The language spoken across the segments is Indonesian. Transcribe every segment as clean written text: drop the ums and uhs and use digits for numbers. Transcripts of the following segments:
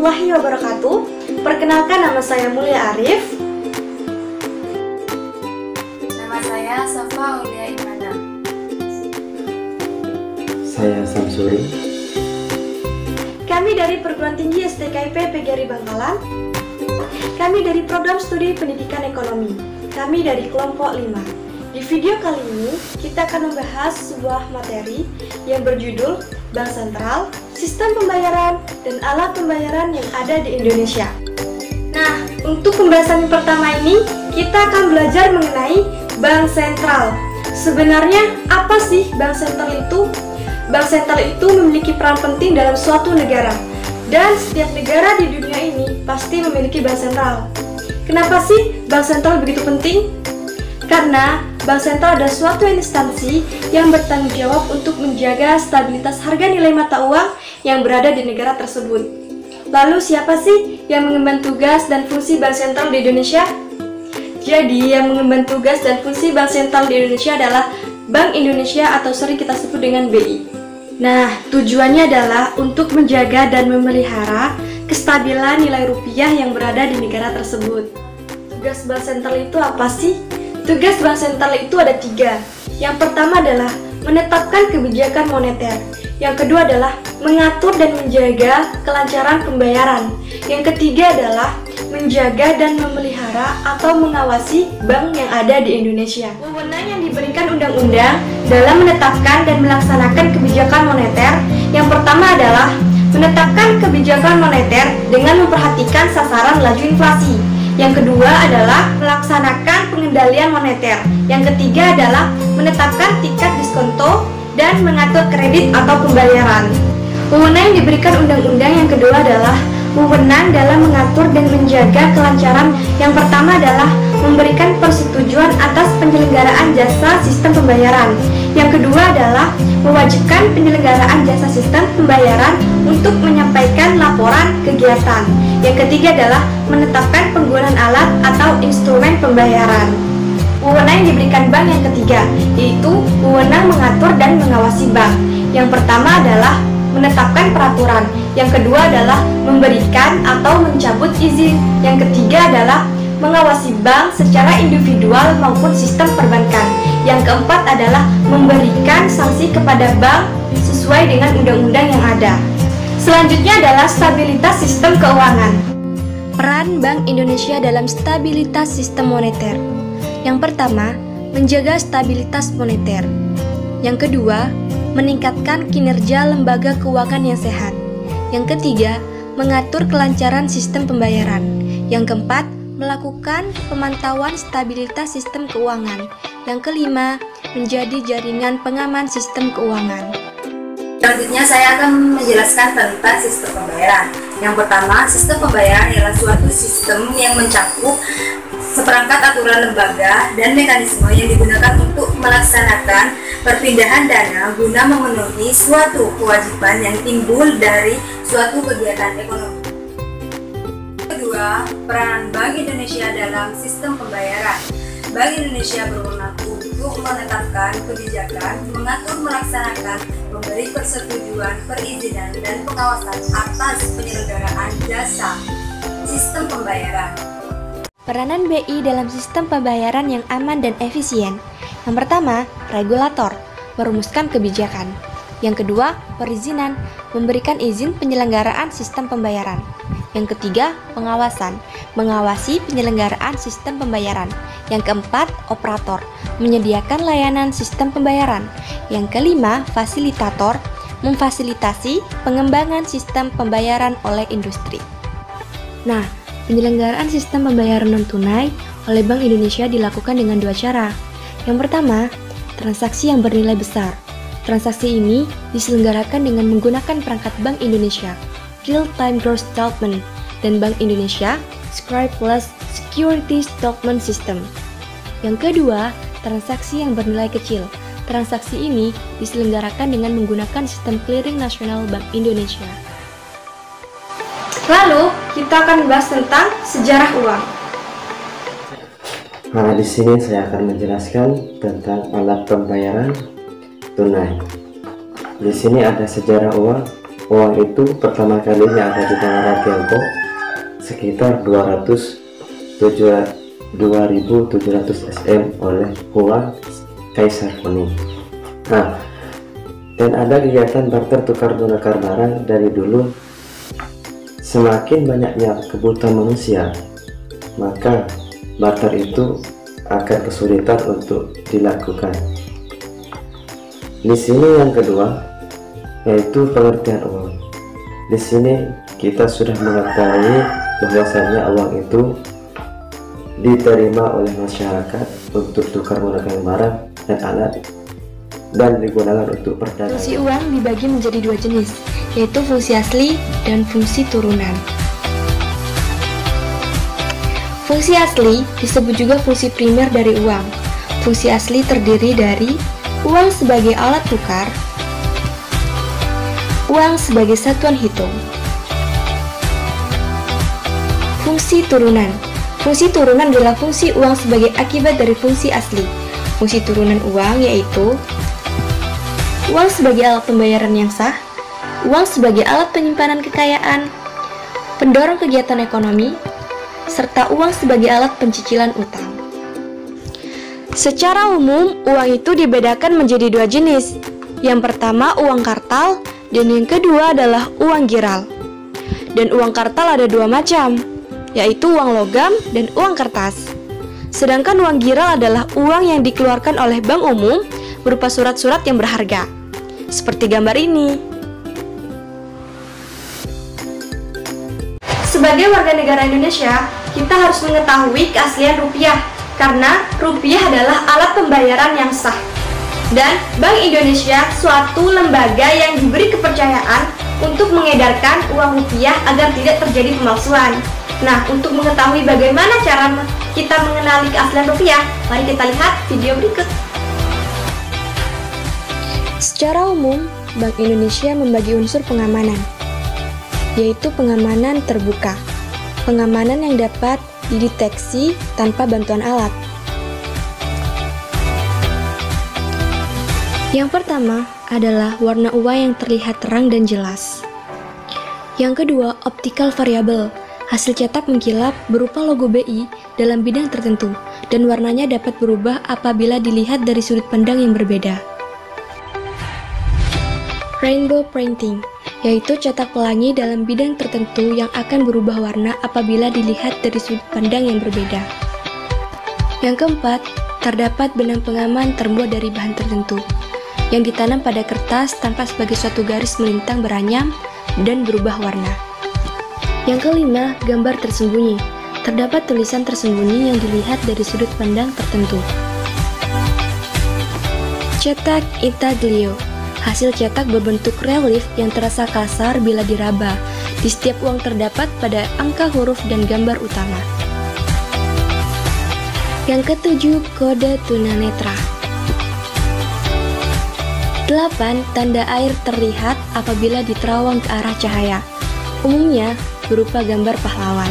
warahmatullahi wabarakatuh. Perkenalkan, nama saya Mulia Arif. Nama saya Safa Aulia Imana. Saya Samsuri. Kami dari Perguruan Tinggi STKIP PGRI Bangkalan. Kami dari Program Studi Pendidikan Ekonomi. Kami dari kelompok 5. Di video kali ini, kita akan membahas sebuah materi yang berjudul Bank Sentral, Sistem Pembayaran, dan Alat Pembayaran yang ada di Indonesia. Nah, untuk pembahasan yang pertama ini, kita akan belajar mengenai Bank Sentral. Sebenarnya, apa sih Bank Sentral itu? Bank Sentral itu memiliki peran penting dalam suatu negara, dan setiap negara di dunia ini pasti memiliki Bank Sentral. Kenapa sih Bank Sentral begitu penting? Karena Bank Sentral adalah suatu instansi yang bertanggung jawab untuk menjaga stabilitas harga nilai mata uang yang berada di negara tersebut. Lalu siapa sih yang mengemban tugas dan fungsi Bank Sentral di Indonesia? Jadi yang mengemban tugas dan fungsi Bank Sentral di Indonesia adalah Bank Indonesia atau sering kita sebut dengan BI. Nah, tujuannya adalah untuk menjaga dan memelihara kestabilan nilai rupiah yang berada di negara tersebut. Tugas Bank Sentral itu apa sih? Tugas Bank Sentral itu ada 3. Yang pertama adalah menetapkan kebijakan moneter. Yang kedua adalah mengatur dan menjaga kelancaran pembayaran. Yang ketiga adalah menjaga dan memelihara atau mengawasi bank yang ada di Indonesia. Wewenang yang diberikan undang-undang dalam menetapkan dan melaksanakan kebijakan moneter. Yang pertama adalah menetapkan kebijakan moneter dengan memperhatikan sasaran laju inflasi. Yang kedua adalah melaksanakan pengendalian moneter. Yang ketiga adalah menetapkan tingkat diskonto dan mengatur kredit atau pembayaran. Wewenang yang diberikan undang-undang yang kedua adalah wewenang dalam mengatur dan menjaga kelancaran. Yang pertama adalah memberikan persetujuan atas penyelenggaraan jasa sistem pembayaran. Yang kedua adalah mewajibkan penyelenggaraan jasa sistem pembayaran untuk menyampaikan laporan kegiatan. Yang ketiga adalah menetapkan penggunaan alat atau instrumen pembayaran. Wewenang yang diberikan bank yang ketiga, yaitu wewenang mengatur dan mengawasi bank. Yang pertama adalah menetapkan peraturan. Yang kedua adalah memberikan atau mencabut izin. Yang ketiga adalah mengawasi bank secara individual maupun sistem perbankan. Yang keempat adalah memberikan sanksi kepada bank sesuai dengan undang-undang yang ada. Selanjutnya adalah stabilitas sistem keuangan. Peran Bank Indonesia dalam stabilitas sistem moneter. Yang pertama, menjaga stabilitas moneter. Yang kedua, meningkatkan kinerja lembaga keuangan yang sehat. Yang ketiga, mengatur kelancaran sistem pembayaran. Yang keempat, melakukan pemantauan stabilitas sistem keuangan. Yang kelima, menjadi jaringan pengaman sistem keuangan. Selanjutnya saya akan menjelaskan tentang sistem pembayaran. Yang pertama, sistem pembayaran adalah suatu sistem yang mencakup seperangkat aturan lembaga dan mekanisme yang digunakan untuk melaksanakan perpindahan dana guna memenuhi suatu kewajiban yang timbul dari suatu kegiatan ekonomi. Kedua, peran Bank Indonesia dalam sistem pembayaran. Bank Indonesia berwenang untuk menetapkan kebijakan, mengatur, melaksanakan, memberi persetujuan, perizinan, dan pengawasan atas penyelenggaraan jasa sistem pembayaran. Peranan BI dalam sistem pembayaran yang aman dan efisien. Yang pertama, regulator, merumuskan kebijakan. Yang kedua, perizinan, memberikan izin penyelenggaraan sistem pembayaran. Yang ketiga, pengawasan, mengawasi penyelenggaraan sistem pembayaran. Yang keempat, operator, menyediakan layanan sistem pembayaran. Yang kelima, fasilitator, memfasilitasi pengembangan sistem pembayaran oleh industri. Nah, penyelenggaraan sistem pembayaran non-tunai oleh Bank Indonesia dilakukan dengan 2 cara. Yang pertama, transaksi yang bernilai besar. Transaksi ini diselenggarakan dengan menggunakan perangkat Bank Indonesia, Real-Time Gross Settlement, dan Bank Indonesia, Scribe-less Security Settlement System. Yang kedua, transaksi yang bernilai kecil. Transaksi ini diselenggarakan dengan menggunakan sistem clearing nasional Bank Indonesia. Lalu, kita akan membahas tentang sejarah uang. Nah, di sini saya akan menjelaskan tentang alat pembayaran tunai. Di sini ada sejarah uang Uang itu pertama kalinya ada di negara Tiongkok sekitar 2.700 SM oleh uang Kaisar kuning. Nah, dan ada kegiatan barter tukar menukar barang dari dulu. Semakin banyaknya kebutuhan manusia, maka barter itu akan kesulitan untuk dilakukan. Di sini yang kedua yaitu pengertian uang. Di sini kita sudah mengetahui bahwasanya uang itu diterima oleh masyarakat untuk tukar menukar barang dan alat dan digunakan untuk perdagangan. Fungsi uang dibagi menjadi dua jenis, yaitu fungsi asli dan fungsi turunan. Fungsi asli disebut juga fungsi primer dari uang. Fungsi asli terdiri dari uang sebagai alat tukar, uang sebagai satuan hitung. Fungsi turunan. Fungsi turunan adalah fungsi uang sebagai akibat dari fungsi asli. Fungsi turunan uang yaitu uang sebagai alat pembayaran yang sah, uang sebagai alat penyimpanan kekayaan, pendorong kegiatan ekonomi, serta uang sebagai alat pencicilan utang. Secara umum, uang itu dibedakan menjadi dua jenis. Yang pertama uang kartal, dan yang kedua adalah uang giral. Dan uang kartal ada dua macam, yaitu uang logam dan uang kertas. Sedangkan uang giral adalah uang yang dikeluarkan oleh bank umum berupa surat-surat yang berharga, seperti gambar ini. Sebagai warga negara Indonesia, kita harus mengetahui keaslian rupiah, karena rupiah adalah alat pembayaran yang sah. Dan Bank Indonesia suatu lembaga yang diberi kepercayaan untuk mengedarkan uang rupiah agar tidak terjadi pemalsuan. Nah, untuk mengetahui bagaimana cara kita mengenali keaslian rupiah, mari kita lihat video berikut. Secara umum, Bank Indonesia membagi unsur pengamanan, yaitu pengamanan terbuka, pengamanan yang dapat dideteksi tanpa bantuan alat. Yang pertama adalah warna uang yang terlihat terang dan jelas. Yang kedua, optical variable, hasil cetak mengkilap berupa logo BI dalam bidang tertentu, dan warnanya dapat berubah apabila dilihat dari sudut pandang yang berbeda. Rainbow printing, yaitu cetak pelangi dalam bidang tertentu yang akan berubah warna apabila dilihat dari sudut pandang yang berbeda. Yang keempat, terdapat benang pengaman terbuat dari bahan tertentu, yang ditanam pada kertas tanpa sebagai suatu garis melintang beranyam dan berubah warna. Yang kelima, gambar tersembunyi, terdapat tulisan tersembunyi yang dilihat dari sudut pandang tertentu. Cetak intaglio, hasil cetak berbentuk relief yang terasa kasar bila diraba. Di setiap uang terdapat pada angka huruf dan gambar utama. Yang ketujuh, kode tunanetra. 8. Tanda air terlihat apabila diterawang ke arah cahaya, umumnya berupa gambar pahlawan.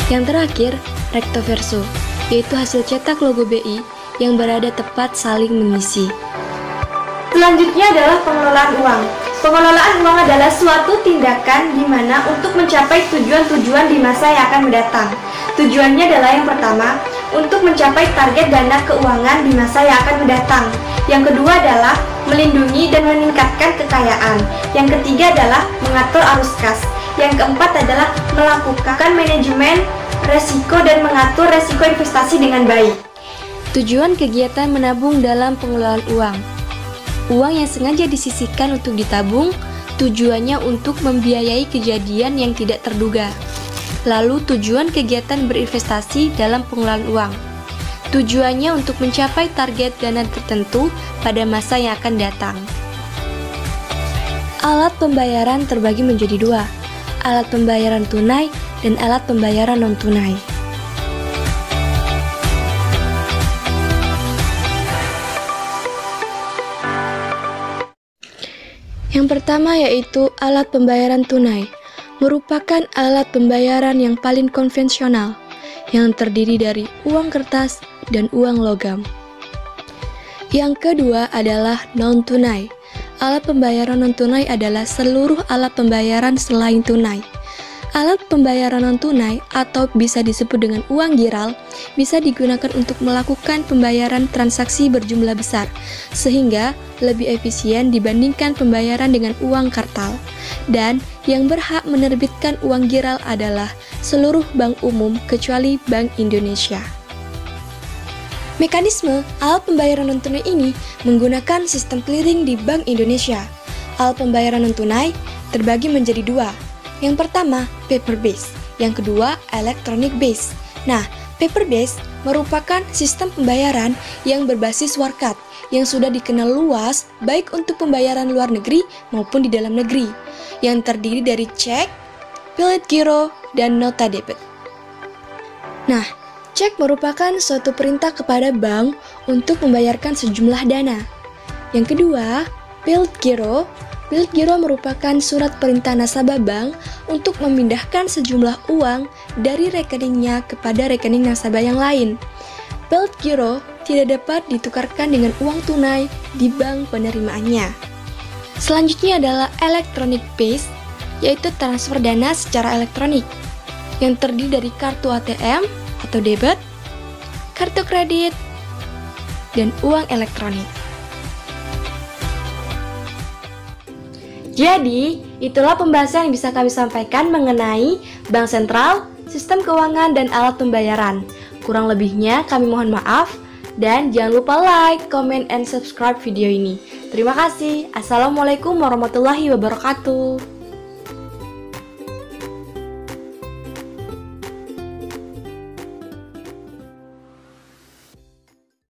Yang terakhir, recto verso, yaitu hasil cetak logo BI yang berada tepat saling mengisi. Selanjutnya adalah pengelolaan uang. Pengelolaan uang adalah suatu tindakan di mana untuk mencapai tujuan-tujuan di masa yang akan mendatang. Tujuannya adalah yang pertama, untuk mencapai target dana keuangan di masa yang akan mendatang. Yang kedua adalah melindungi dan meningkatkan kekayaan. Yang ketiga adalah mengatur arus kas. Yang keempat adalah melakukan manajemen resiko dan mengatur resiko investasi dengan baik. Tujuan kegiatan menabung dalam pengelolaan uang. Uang yang sengaja disisihkan untuk ditabung, tujuannya untuk membiayai kejadian yang tidak terduga. Lalu tujuan kegiatan berinvestasi dalam pengelolaan uang. Tujuannya untuk mencapai target dana tertentu pada masa yang akan datang. Alat pembayaran terbagi menjadi dua, alat pembayaran tunai dan alat pembayaran non-tunai. Yang pertama yaitu alat pembayaran tunai, merupakan alat pembayaran yang paling konvensional, yang terdiri dari uang kertas dan uang logam. Yang kedua adalah non-tunai. alat pembayaran non-tunai adalah seluruh alat pembayaran selain tunai. Alat pembayaran non-tunai atau bisa disebut dengan uang giral bisa digunakan untuk melakukan pembayaran transaksi berjumlah besar, sehingga lebih efisien dibandingkan pembayaran dengan uang kartal. Dan yang berhak menerbitkan uang giral adalah seluruh bank umum kecuali Bank Indonesia. Mekanisme alat pembayaran non-tunai ini menggunakan sistem clearing di Bank Indonesia. Alat pembayaran non-tunai terbagi menjadi dua. Yang pertama, paper base. Yang kedua, electronic base. Nah, paper base merupakan sistem pembayaran yang berbasis warkat yang sudah dikenal luas baik untuk pembayaran luar negeri maupun di dalam negeri, yang terdiri dari cek, billet giro, dan nota debit. Nah, cek merupakan suatu perintah kepada bank untuk membayarkan sejumlah dana. Yang kedua, billet giro. Billet giro merupakan surat perintah nasabah bank untuk memindahkan sejumlah uang dari rekeningnya kepada rekening nasabah yang lain. Billet giro tidak dapat ditukarkan dengan uang tunai di bank penerimaannya. Selanjutnya adalah electronic base, yaitu transfer dana secara elektronik, yang terdiri dari kartu ATM atau debit, kartu kredit, dan uang elektronik. Jadi, itulah pembahasan yang bisa kami sampaikan mengenai bank sentral, sistem keuangan, dan alat pembayaran. Kurang lebihnya kami mohon maaf, dan jangan lupa like, comment, and subscribe video ini. Terima kasih. Assalamualaikum warahmatullahi wabarakatuh.